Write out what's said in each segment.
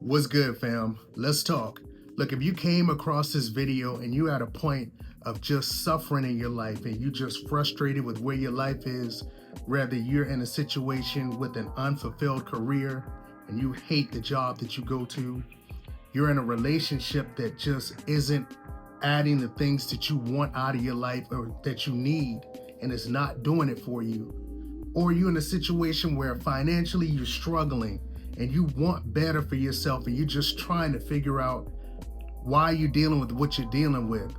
What's good, fam? Let's talk. Look, if you came across this video and you at a point of just suffering in your life and you just frustrated with where your life is, whether you're in a situation with an unfulfilled career and you hate the job that you go to, you're in a relationship that just isn't adding the things that you want out of your life or that you need and it's not doing it for you, or you're in a situation where financially you're struggling and you want better for yourself and you're just trying to figure out why you're dealing with what you're dealing with.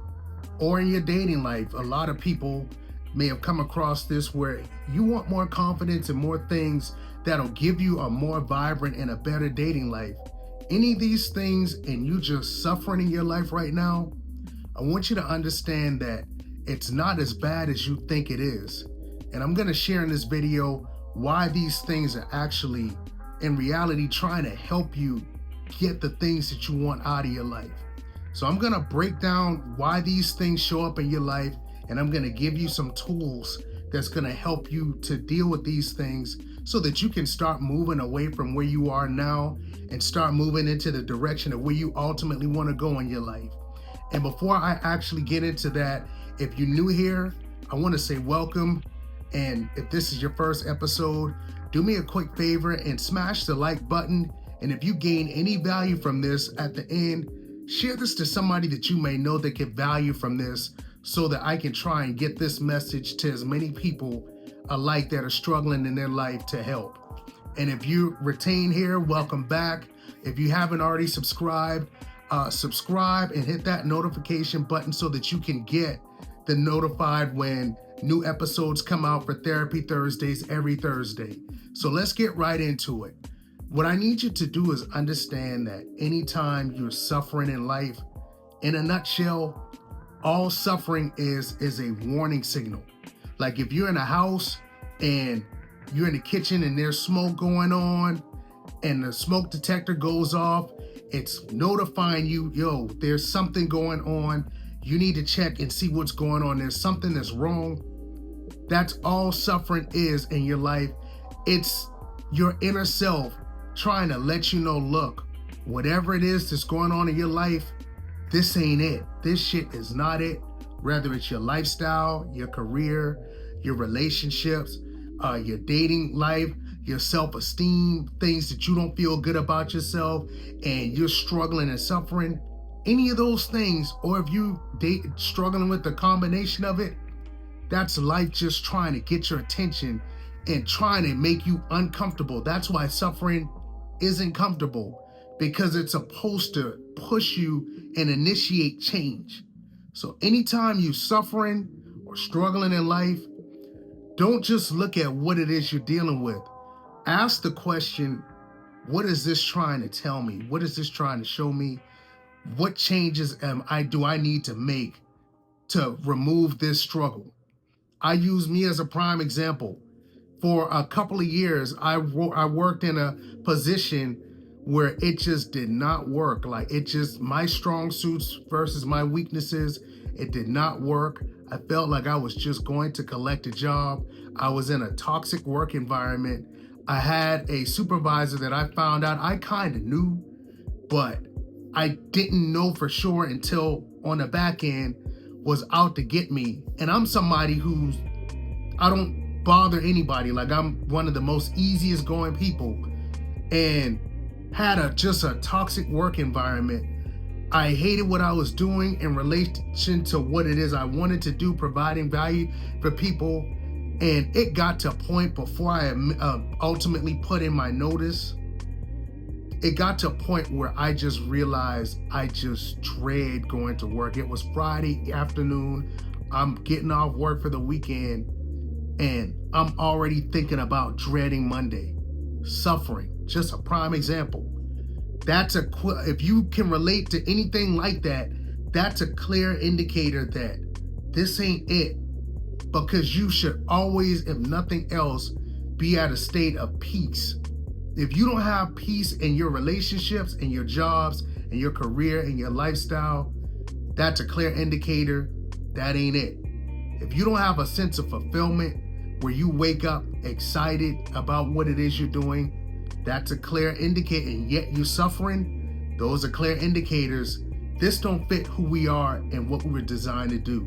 Or in your dating life, a lot of people may have come across this where you want more confidence and more things that'll give you a more vibrant and a better dating life. Any of these things and you just suffering in your life right now, I want you to understand that it's not as bad as you think it is. And I'm going to share in this video why these things are actually in reality trying to help you get the things that you want out of your life. So I'm going to break down why these things show up in your life, and I'm going to give you some tools that's going to help you to deal with these things so that you can start moving away from where you are now and start moving into the direction of where you ultimately want to go in your life. And before I actually get into that, if you're new here, I want to say welcome. And if this is your first episode, do me a quick favor and smash the like button. And if you gain any value from this at the end, share this to somebody that you may know that get value from this so that I can try and get this message to as many people alike that are struggling in their life to help. And if you retain here, welcome back. If you haven't already subscribed, subscribe and hit that notification button so that you can get the notified when new episodes come out for Therapy Thursdays every Thursday. So let's get right into it. What I need you to do is understand that anytime you're suffering in life, in a nutshell, all suffering is a warning signal. Like if you're in a house and you're in the kitchen and there's smoke going on and the smoke detector goes off, it's notifying you, yo, there's something going on. You need to check and see what's going on. There's something that's wrong. That's all suffering is in your life. It's your inner self trying to let you know, look, whatever it is that's going on in your life, this ain't it. This shit is not it. Whether it's your lifestyle, your career, your relationships, your dating life, your self-esteem, things that you don't feel good about yourself and you're struggling and suffering, any of those things, or if you struggling with the combination of it, that's life just trying to get your attention and trying to make you uncomfortable. That's why suffering isn't comfortable, because it's supposed to push you and initiate change. So anytime you're suffering or struggling in life, don't just look at what it is you're dealing with. Ask the question, what is this trying to tell me? What is this trying to show me? What changes do I need to make to remove this struggle? I use me as a prime example. For a couple of years, I worked in a position where it just did not work. Like my strong suits versus my weaknesses, it did not work. I felt like I was just going to collect a job. I was in a toxic work environment. I had a supervisor that I found out I kind of knew, but I didn't know for sure until on the back end was out to get me. And I'm somebody I don't bother anybody. Like I'm one of the most easiest going people, and had just a toxic work environment. I hated what I was doing in relation to what it is I wanted to do, providing value for people. And it got to a point before I ultimately put in my notice. It got to a point where I just realized I just dread going to work. It was Friday afternoon. I'm getting off work for the weekend and I'm already thinking about dreading Monday. Suffering, just a prime example. If you can relate to anything like that, that's a clear indicator that this ain't it. Because you should always, if nothing else, be at a state of peace. If you don't have peace in your relationships and your jobs and your career and your lifestyle, that's a clear indicator that ain't it. If you don't have a sense of fulfillment where you wake up excited about what it is you're doing, that's a clear indicator, and yet you're suffering, those are clear indicators. This don't fit who we are and what we were designed to do.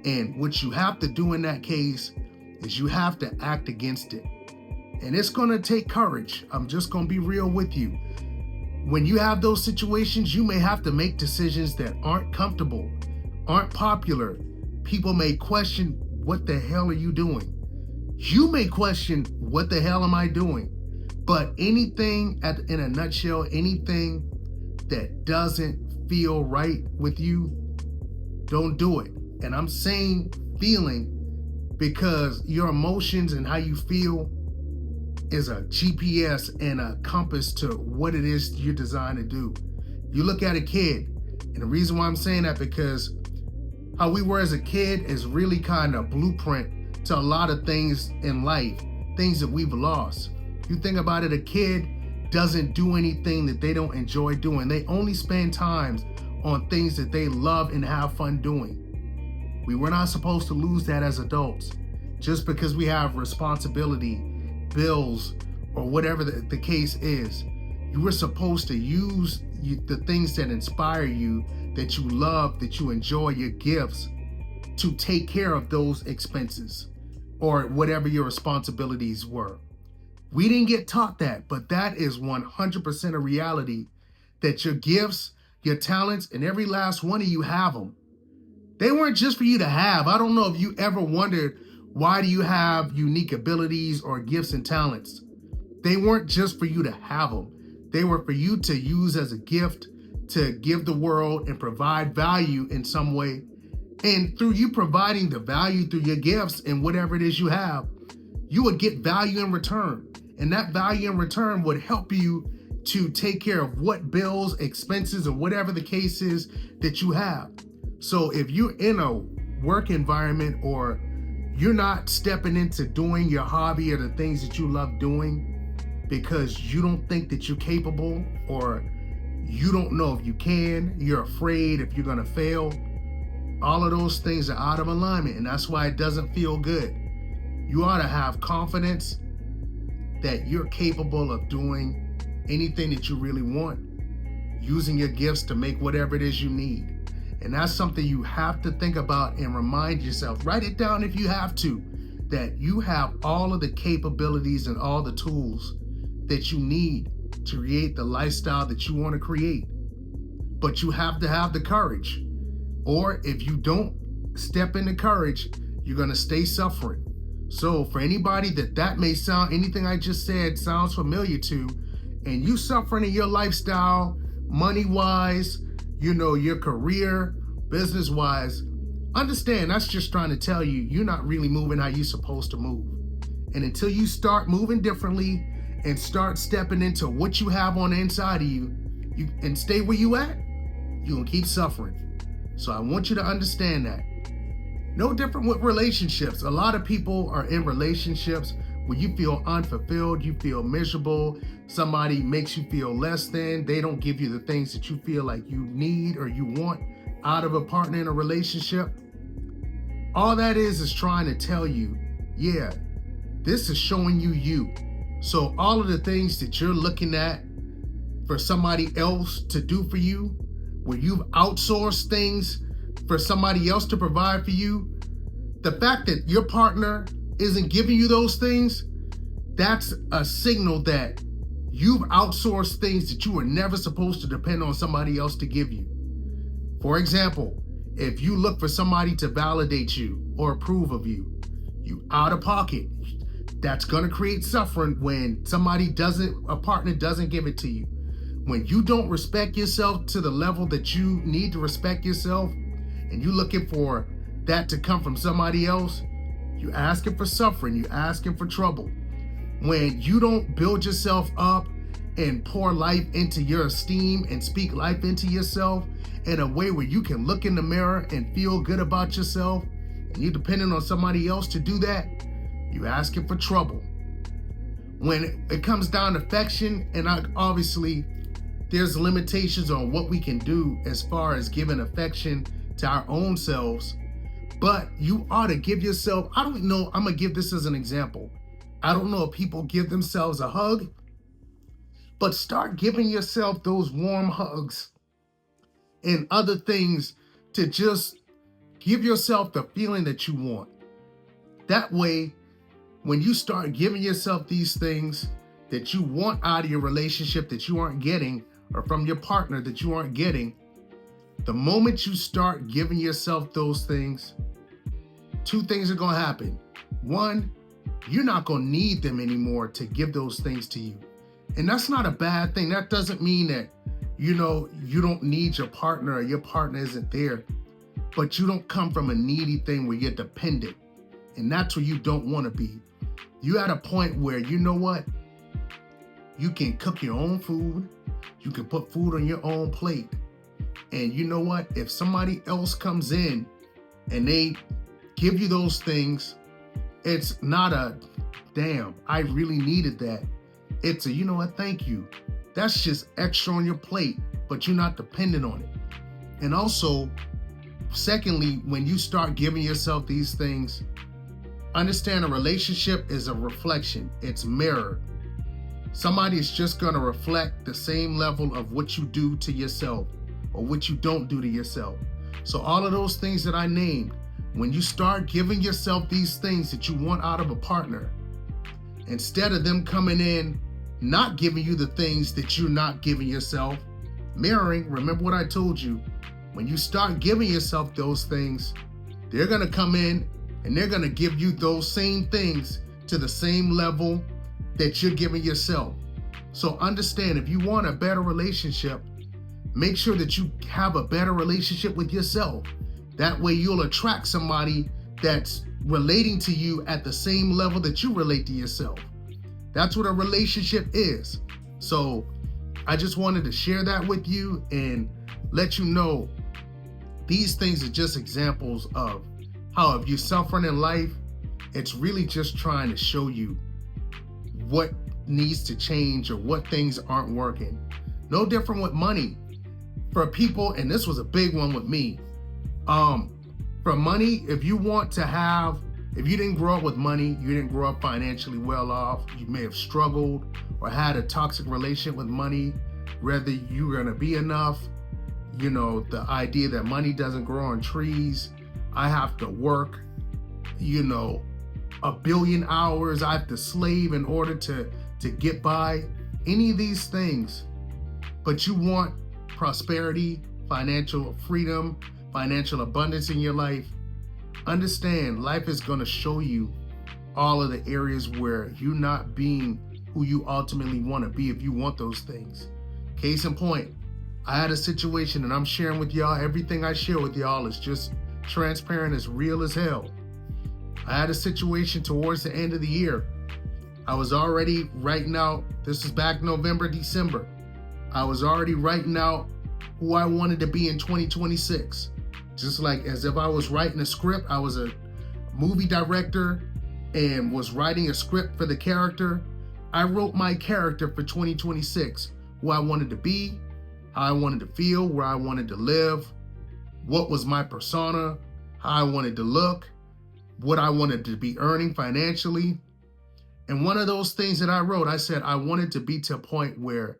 And what you have to do in that case is you have to act against it. And it's going to take courage. I'm just going to be real with you. When you have those situations, you may have to make decisions that aren't comfortable, aren't popular. People may question, what the hell are you doing? You may question, what the hell am I doing? But anything, in a nutshell, anything that doesn't feel right with you, don't do it. And I'm saying feeling because your emotions and how you feel is a GPS and a compass to what it is you're designed to do. You look at a kid, and the reason why I'm saying that because how we were as a kid is really kind of blueprint to a lot of things in life, things that we've lost. You think about it, a kid doesn't do anything that they don't enjoy doing. They only spend time on things that they love and have fun doing. We were not supposed to lose that as adults. Just because we have responsibility, bills, or whatever the case is, you were supposed to use the things that inspire you, that you love, that you enjoy, your gifts, to take care of those expenses or whatever your responsibilities were. We didn't get taught that, but that is 100% a reality, that your gifts, your talents, and every last one of you have them. They weren't just for you to have. I don't know if you ever wondered, why do you have unique abilities or gifts and talents? They weren't just for you to have them. They were for you to use as a gift to give the world and provide value in some way. And through you providing the value through your gifts and whatever it is you have, you would get value in return. And that value in return would help you to take care of what bills, expenses, or whatever the case is that you have. So if you're in a work environment or you're not stepping into doing your hobby or the things that you love doing because you don't think that you're capable, or you don't know if you can, you're afraid if you're gonna fail, all of those things are out of alignment, and that's why it doesn't feel good. You ought to have confidence that you're capable of doing anything that you really want, using your gifts to make whatever it is you need. And that's something you have to think about and remind yourself. Write it down if you have to, that you have all of the capabilities and all the tools that you need to create the lifestyle that you want to create. But you have to have the courage. Or if you don't step into courage, you're going to stay suffering. So for anybody that may sound, anything I just said sounds familiar to, and you suffering in your lifestyle, money-wise, your career, business-wise, understand that's just trying to tell you you're not really moving how you're supposed to move. And until you start moving differently and start stepping into what you have on the inside of you and stay where you at, you're going to keep suffering. So I want you to understand that. No different with relationships. A lot of people are in relationships where you feel unfulfilled, you feel miserable, somebody makes you feel less than, they don't give you the things that you feel like you need or you want out of a partner in a relationship. All that is trying to tell you, yeah, this is showing you you. So all of the things that you're looking at for somebody else to do for you, where you've outsourced things for somebody else to provide for you, the fact that your partner isn't giving you those things, that's a signal that you've outsourced things that you were never supposed to depend on somebody else to give you. For example, if you look for somebody to validate you or approve of you, you out of pocket. That's gonna create suffering when a partner doesn't give it to you. When you don't respect yourself to the level that you need to respect yourself, and you looking for that to come from somebody else, you asking for suffering, you asking for trouble. When you don't build yourself up and pour life into your esteem and speak life into yourself in a way where you can look in the mirror and feel good about yourself, and you're depending on somebody else to do that, you asking for trouble. When it comes down to affection, and obviously there's limitations on what we can do as far as giving affection to our own selves, but you ought to give yourself, I'm gonna give this as an example. I don't know if people give themselves a hug But start giving yourself those warm hugs and other things to just give yourself the feeling that you want. That way, when you start giving yourself these things that you want out of your relationship that you aren't getting, or from your partner that you aren't getting, the moment you start giving yourself those things, two things are going to happen. One, you're not going to need them anymore to give those things to you. And that's not a bad thing. That doesn't mean that, you don't need your partner or your partner isn't there, but you don't come from a needy thing where you're dependent. And that's where you don't want to be. You at a point where, you know what? You can cook your own food. You can put food on your own plate. And you know what? If somebody else comes in and they give you those things, it's not a, damn, I really needed that. It's a, you know what? Thank you. That's just extra on your plate, but you're not dependent on it. And also, secondly, when you start giving yourself these things, understand a relationship is a reflection. It's mirrored. Somebody is just going to reflect the same level of what you do to yourself or what you don't do to yourself. So all of those things that I named, when you start giving yourself these things that you want out of a partner, instead of them coming in, not giving you the things that you're not giving yourself, mirroring, remember what I told you, when you start giving yourself those things, they're going to come in and they're going to give you those same things to the same level that you're giving yourself. So understand, if you want a better relationship, make sure that you have a better relationship with yourself. That way you'll attract somebody that's relating to you at the same level that you relate to yourself. That's what a relationship is. So I just wanted to share that with you and let you know these things are just examples of how if you're suffering in life, it's really just trying to show you what needs to change or what things aren't working. No different with money. For people, and this was a big one with me, for money, if you didn't grow up with money, you didn't grow up financially well off, you may have struggled or had a toxic relationship with money, whether you're gonna be enough, the idea that money doesn't grow on trees, I have to work, 1,000,000,000 hours, I have to slave in order to get by, any of these things, but you want prosperity, financial freedom, financial abundance in your life, understand life is going to show you all of the areas where you're not being who you ultimately want to be if you want those things. Case in point, I had a situation and I'm sharing with y'all. Everything I share with y'all is just transparent, as real as hell. I had a situation towards the end of the year. I was already writing out, this is back November, December. I was already writing out who I wanted to be in 2026. Just like as if I was writing a script, I was a movie director and was writing a script for the character. I wrote my character for 2026, who I wanted to be, how I wanted to feel, where I wanted to live, what was my persona, how I wanted to look, what I wanted to be earning financially. And one of those things that I wrote, I said I wanted to be to a point where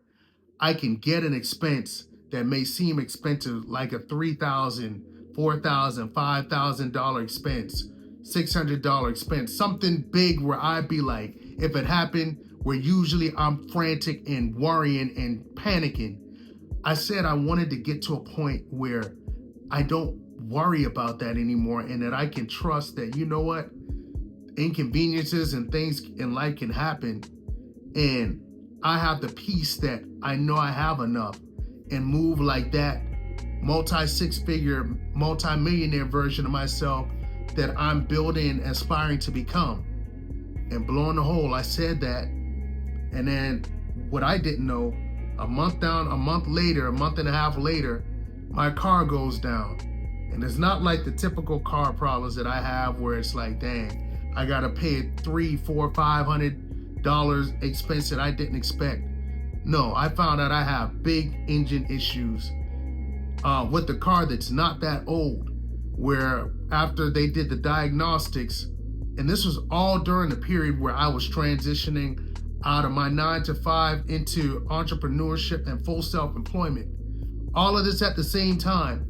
I can get an expense that may seem expensive, like a $3,000, $4,000, $5,000 expense, $600 expense, something big where I'd be like, if it happened, where usually I'm frantic and worrying and panicking. I said I wanted to get to a point where I don't worry about that anymore, and that I can trust that, you know what, inconveniences and things in life can happen, and I have the peace that I know I have enough, and move like that multi-six-figure, multi-millionaire version of myself that I'm building, aspiring to become. And blowing the hole, I said that, and then what I didn't know, a month and a half later, my car goes down. And it's not like the typical car problems that I have where it's like, dang, I gotta pay $300, $400, $500 expense that I didn't expect. No, I found out I have big engine issues with the car that's not that old, where after they did the diagnostics, and this was all during the period where I was transitioning out of my 9 to 5 into entrepreneurship and full self-employment. All of this at the same time.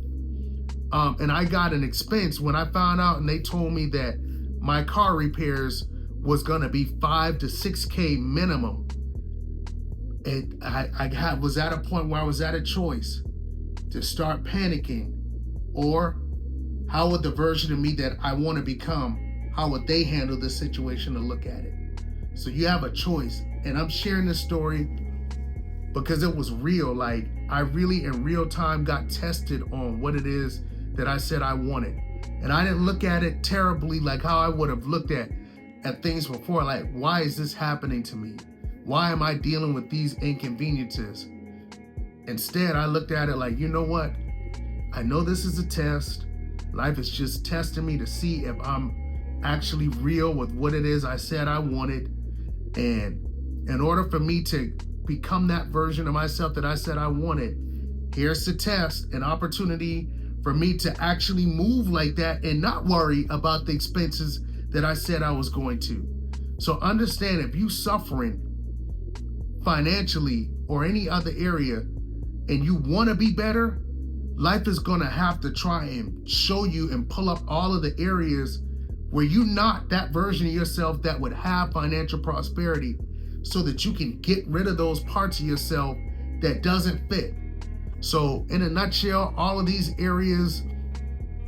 And I got an expense when I found out and they told me that my car repairs was going to be $5 to $6K minimum. And I was at a point where I was at a choice to start panicking, or how would the version of me that I want to become, how would they handle the situation to look at it? So you have a choice. And I'm sharing this story because it was real. Like, I really in real time got tested on what it is that I said I wanted. And I didn't look at it terribly like how I would have looked at things before. Like, why is this happening to me? Why am I dealing with these inconveniences? Instead, I looked at it like, you know what? I know this is a test. Life is just testing me to see if I'm actually real with what it is I said I wanted. And in order for me to become that version of myself that I said I wanted, here's the test, an opportunity for me to actually move like that and not worry about the expenses that I said I was going to. So understand, if you suffering financially or any other area and you want to be better, life is going to have to try and show you and pull up all of the areas where you're not that version of yourself that would have financial prosperity, so that you can get rid of those parts of yourself that doesn't fit. So in a nutshell, all of these areas,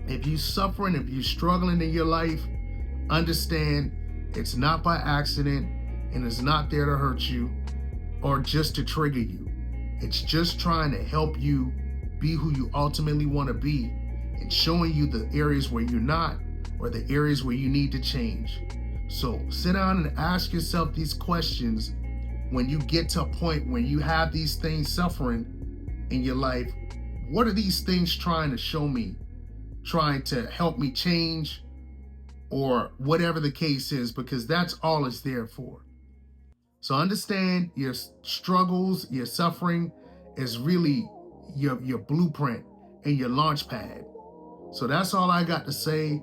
if you're suffering, if you're struggling in your life, understand it's not by accident, and it's not there to hurt you or just to trigger you. It's just trying to help you be who you ultimately want to be, and showing you the areas where you're not, or the areas where you need to change. So sit down and ask yourself these questions when you get to a point when you have these things suffering in your life. What are these things trying to show me? Trying to help me change, or whatever the case is, because that's all it's there for. So understand your struggles, your suffering is really your blueprint and your launch pad. So that's all I got to say.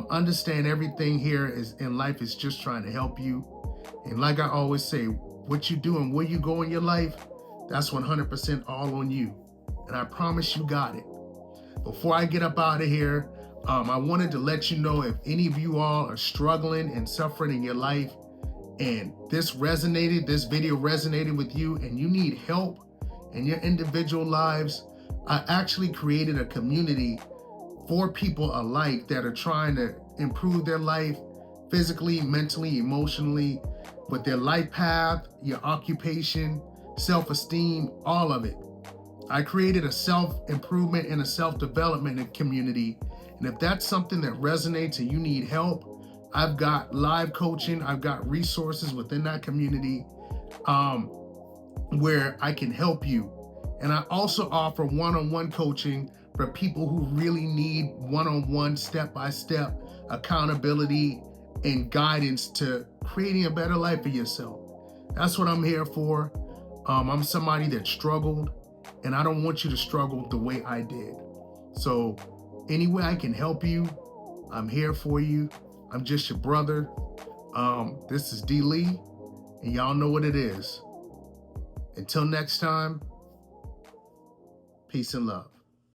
Understand everything here is in life is just trying to help you. And like I always say, what you do and where you go in your life, that's 100% all on you. And I promise you got it. Before I get up out of here, I wanted to let you know, if any of you all are struggling and suffering in your life, and this video resonated with you, and you need help in your individual lives, I actually created a community for people alike that are trying to improve their life physically, mentally, emotionally, with their life path, your occupation, self-esteem, all of it. I created a self-improvement and a self-development community. And if that's something that resonates and you need help, I've got live coaching, I've got resources within that community where I can help you. And I also offer one-on-one coaching for people who really need one-on-one, step-by-step accountability and guidance to creating a better life for yourself. That's what I'm here for. I'm somebody that struggled, and I don't want you to struggle the way I did. So any way I can help you, I'm here for you. I'm just your brother. This is D. Lee, and y'all know what it is. Until next time, peace and love.